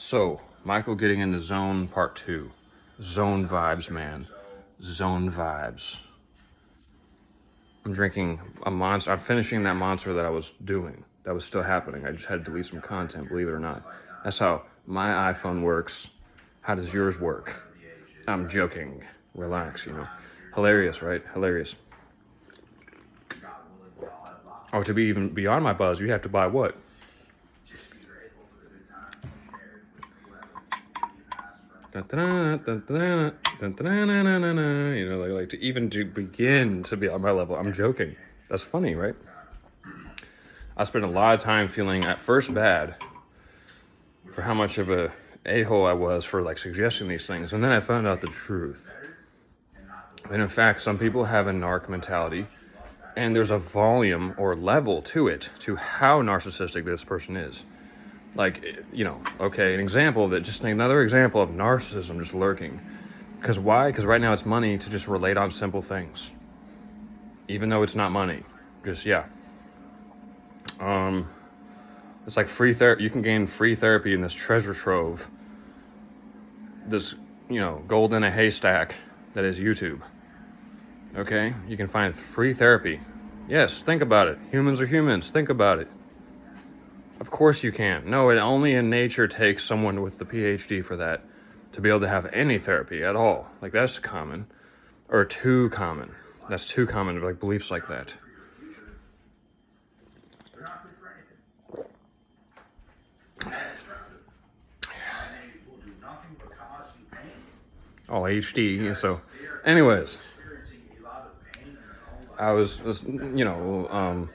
So, Michael getting into Zone Part 2. Zone vibes, man. Zone vibes. I'm drinking a Monster. I'm finishing that Monster that I was doing. That was still happening. I just had to delete some content, believe it or not. That's how my iPhone works. How does yours work? I'm joking. Relax, you know. Hilarious, right? Hilarious. Oh, to be even beyond my buzz, you have to buy what? You know, like to even to begin to be on my level. I'm joking. That's funny, right? I spent a lot of time feeling at first bad for how much of a a-hole I was for like suggesting these things, and then I found out the truth. And in fact, some people have a narc mentality, and there's a volume or level to it, to how narcissistic this person is. Like, you know, okay, another example of narcissism just lurking. Because why? Because right now it's money to just relate on simple things. Even though it's not money. Just, yeah. It's like free therapy. You can gain free therapy in this treasure trove. This, you know, gold in a haystack that is YouTube. Okay? You can find free therapy. Yes, think about it. Humans are humans. Think about it. Of course you can. No, it only in nature takes someone with the PhD for that to be able to have any therapy at all. Like, that's common. Or too common. That's too common, like beliefs like that. Oh, HD. So, anyways. I was you know,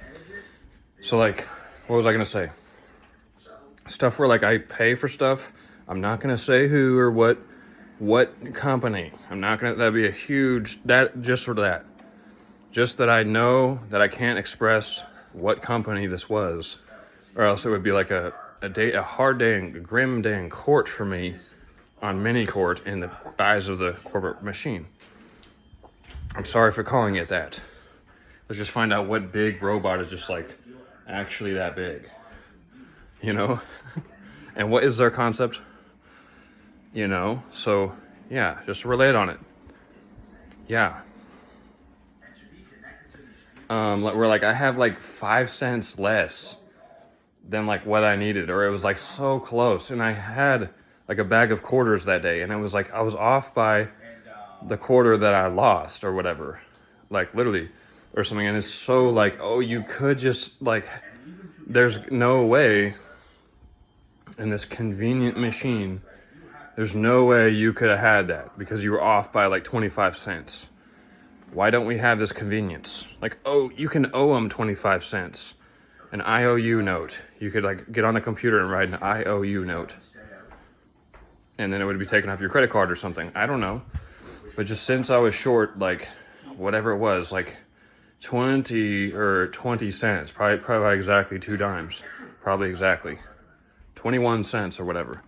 so like, what was I going to say? Stuff where like I pay for stuff. I'm not going to say who or what company. I'm not going to, that'd be a huge, just that I know that I can't express what company this was, or else it would be like a hard day, a grim day in court for me, on mini court in the eyes of the corporate machine. I'm sorry for calling it that. Let's just find out what big robot is just like actually that big, you know? And what is their concept? You know, so yeah, just relate on it. Yeah. We're like, I have like 5 cents less than like what I needed, or it was like so close. And I had like a bag of quarters that day, and it was like I was off by the quarter that I lost or whatever, like literally, or something. And it's so like, oh, you could just like, there's no way in this convenient machine, there's no way you could have had that because you were off by like 25 cents. Why don't we have this convenience? Like, oh, you can owe them 25 cents. An IOU note. You could like get on the computer and write an IOU note. And then it would be taken off your credit card or something. I don't know. But just since I was short, like, whatever it was, like 20 or 20 cents, probably exactly 2 dimes. Probably exactly 21 cents or whatever.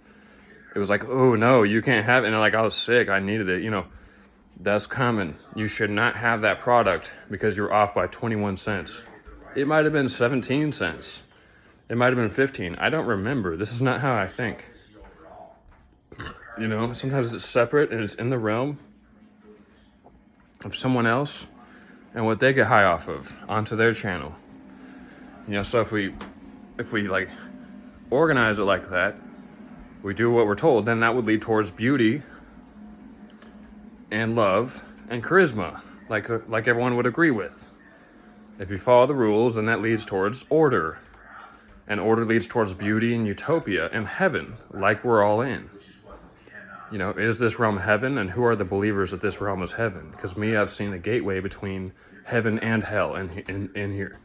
It was like, oh no, you can't have it. And like, I was sick, I needed it, you know. That's common. You should not have that product because you're off by 21 cents. It might have been 17 cents. It might have been 15. I don't remember. This is not how I think. You know, sometimes it's separate and it's in the realm of someone else and what they get high off of onto their channel. You know, so if we like organize it like that, we do what we're told, then that would lead towards beauty and love and charisma, like everyone would agree with. If you follow the rules, then that leads towards order. And order leads towards beauty and utopia and heaven, like we're all in. You know, is this realm heaven? And who are the believers that this realm is heaven? Because me, I've seen a gateway between heaven and hell in here.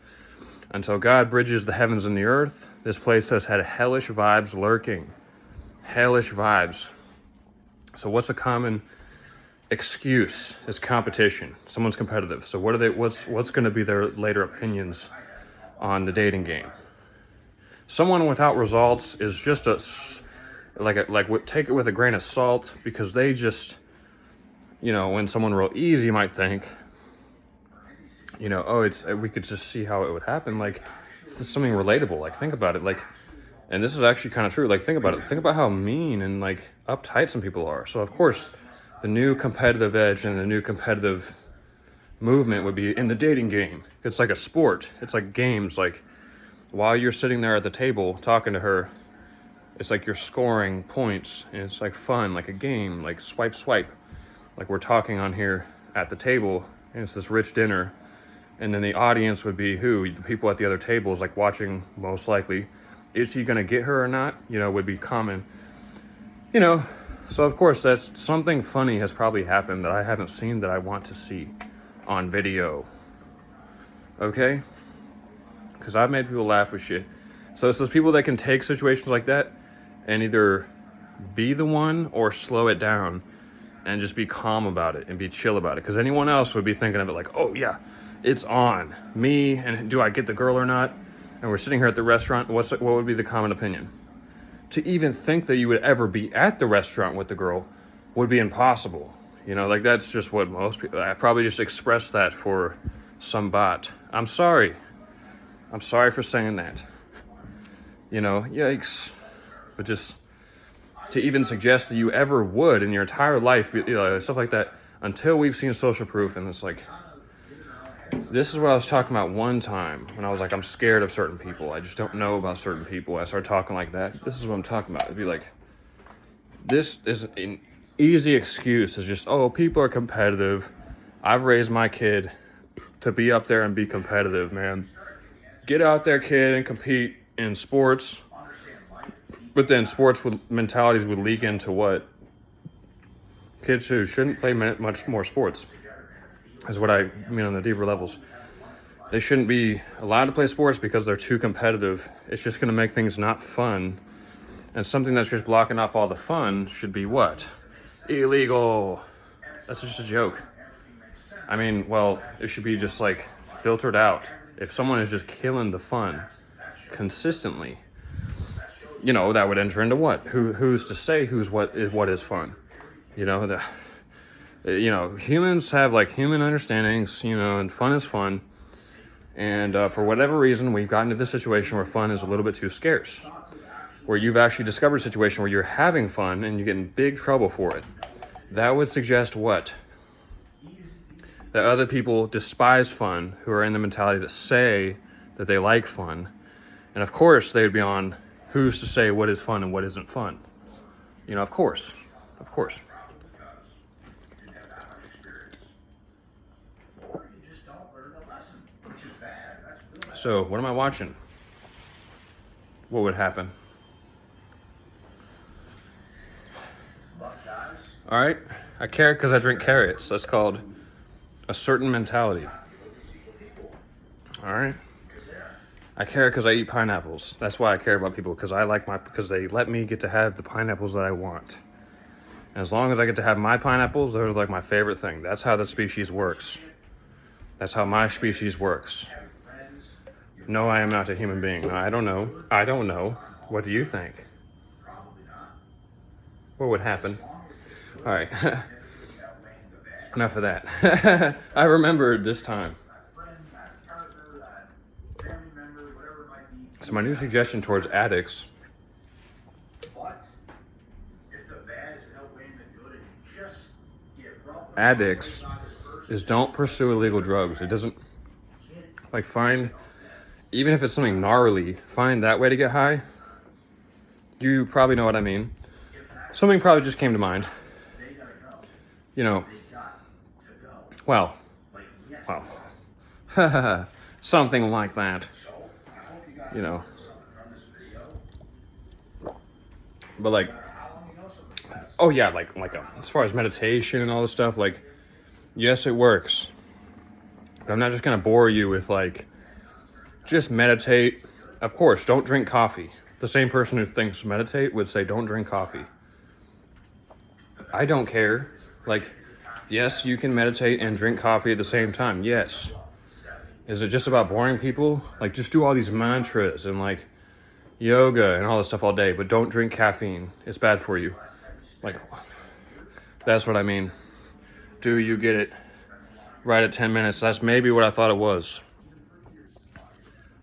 Until God bridges the heavens and the earth, this place has had hellish vibes lurking. Hellish vibes. So what's a common excuse? Is competition. Someone's competitive. So what's going to be their later opinions on the dating game? Someone without results is just take it with a grain of salt, because they just, you know, when someone real easy might think, you know, oh, we could just see how it would happen. Like, it's something relatable. Like, think about it. Like, And this is actually kind of true. Like, think about it. Think about how mean and like uptight some people are. So of course, the new competitive edge and the new competitive movement would be in the dating game. It's like a sport. It's like games. Like, while you're sitting there at the table talking to her, it's like you're scoring points, and it's like fun, like a game, like swipe. Like, we're talking on here at the table, and it's this rich dinner, and then the audience would be who? The people at the other tables, like watching, most likely. Is he gonna get her or not? You know, would be common. You know, so of course, that's something funny has probably happened that I haven't seen that I want to see on video. Okay? Because I've made people laugh with shit. So it's those people that can take situations like that and either be the one or slow it down and just be calm about it and be chill about it. Because anyone else would be thinking of it like, oh yeah, it's on me, and do I get the girl or not? And we're sitting here at the restaurant. What would be the common opinion? To even think that you would ever be at the restaurant with the girl would be impossible. You know, like, that's just what most people, I probably just expressed that for some bot. I'm sorry for saying that. You know, yikes. But just to even suggest that you ever would in your entire life, you know, stuff like that, until we've seen social proof. And it's like, this is what I was talking about one time when I was like, I'm scared of certain people. I just don't know about certain people. I started talking like that. This is what I'm talking about. It'd be like, this is an easy excuse. It's just, oh, people are competitive. I've raised my kid to be up there and be competitive, man. Get out there, kid, and compete in sports. But then sports mentalities would leak into what? Kids who shouldn't play much more sports, is what I mean on the deeper levels. They shouldn't be allowed to play sports because they're too competitive. It's just going to make things not fun. And something that's just blocking off all the fun should be what? Illegal. That's just a joke. I mean, well, it should be just like filtered out. If someone is just killing the fun consistently, you know, that would enter into what? Who's to say what is fun? You know, humans have like human understandings, you know, and fun is fun. And for whatever reason, we've gotten to this situation where fun is a little bit too scarce, where you've actually discovered a situation where you're having fun and you get in big trouble for it. That would suggest what? That other people despise fun, who are in the mentality that say that they like fun. And of course, they would be on who's to say what is fun and what isn't fun. You know, of course. So, what am I watching? What would happen? All right, I care because I drink carrots. That's called a certain mentality. All right. I care because I eat pineapples. That's why I care about people, because because they let me get to have the pineapples that I want. And as long as I get to have my pineapples, they're like my favorite thing. That's how the species works. That's how my species works. No, I am not a human being. No, I don't know. What do you think? What would happen? All right. Enough of that. I remembered this time. So my new suggestion towards addicts is don't pursue illegal drugs. It doesn't, like, even if it's something gnarly, find that way to get high. You probably know what I mean. Something probably just came to mind. You know, well, something like that. You know, but like, oh yeah, like as far as meditation and all this stuff, like, yes, it works. But I'm not just gonna bore you with like, just meditate. Of course, don't drink coffee. The same person who thinks meditate would say don't drink coffee. I don't care. Like, yes, you can meditate and drink coffee at the same time. Yes. Is it just about boring people? Like, just do all these mantras and like yoga and all this stuff all day, but don't drink caffeine. It's bad for you. Like, that's what I mean. Do you get it? Right at 10 minutes. That's maybe what I thought it was.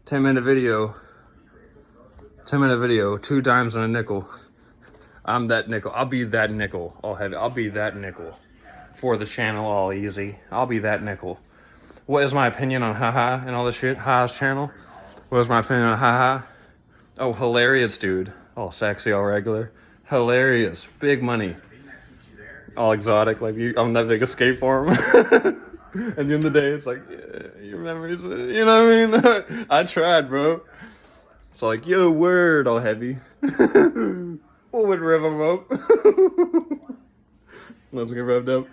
10-minute video. 10-minute video, 2 dimes and a nickel. I'm that nickel. I'll be that nickel. All heavy. I'll be that nickel for the channel. All easy. I'll be that nickel. What is my opinion on haha and all this shit? Ha's channel. What is my opinion on haha? Oh, hilarious, dude. All sexy, all regular. Hilarious. Big money. All exotic. Like you, I'm that big escape for him. At the end of the day, it's like, yeah, your memories. You know what I mean? I tried, bro. It's like, yo, word, all heavy. What would rev him up? Let's get revved up.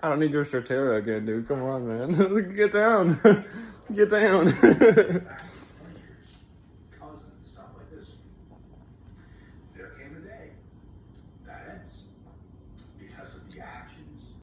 I don't need your Stratera again, dude. Come on, man. Get down. Get down.